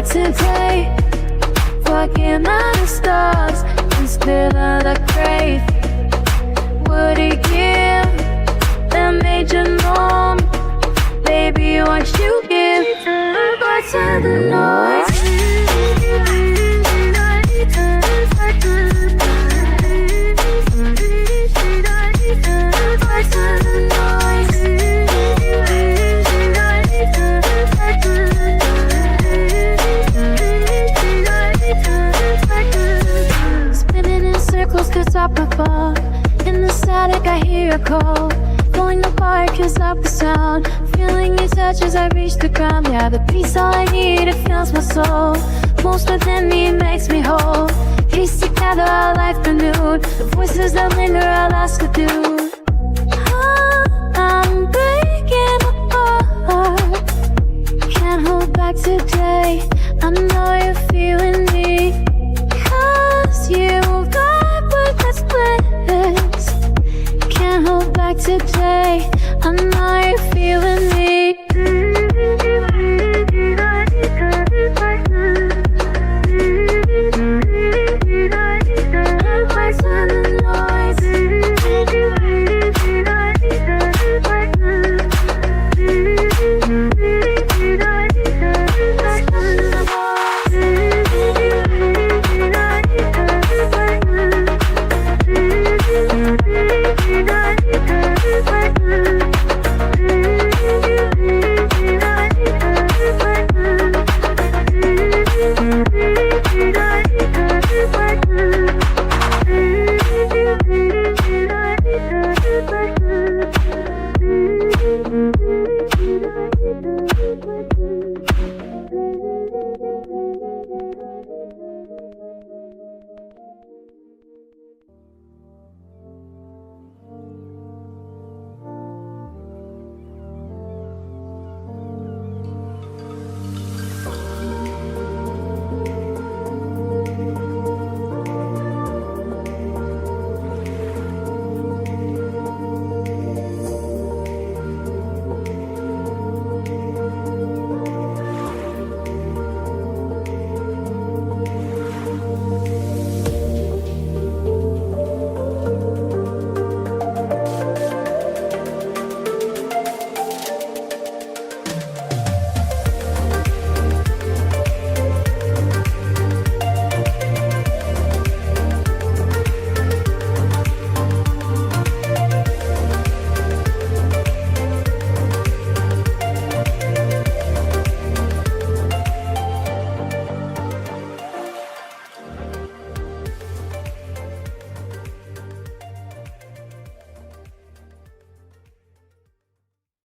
back today, fucking at the stars instead of the grave. Would he give that major norm? Baby, what you give back to the noise. Spinning in circles cause I prefer. In the static I hear a call, falling apart cause of the sound. Feeling your touch as I reach the ground. Yeah, the peace all I need, it fills my soul. Most within me makes me whole. Piece together, a life renewed. The voices that linger, I'll ask to do.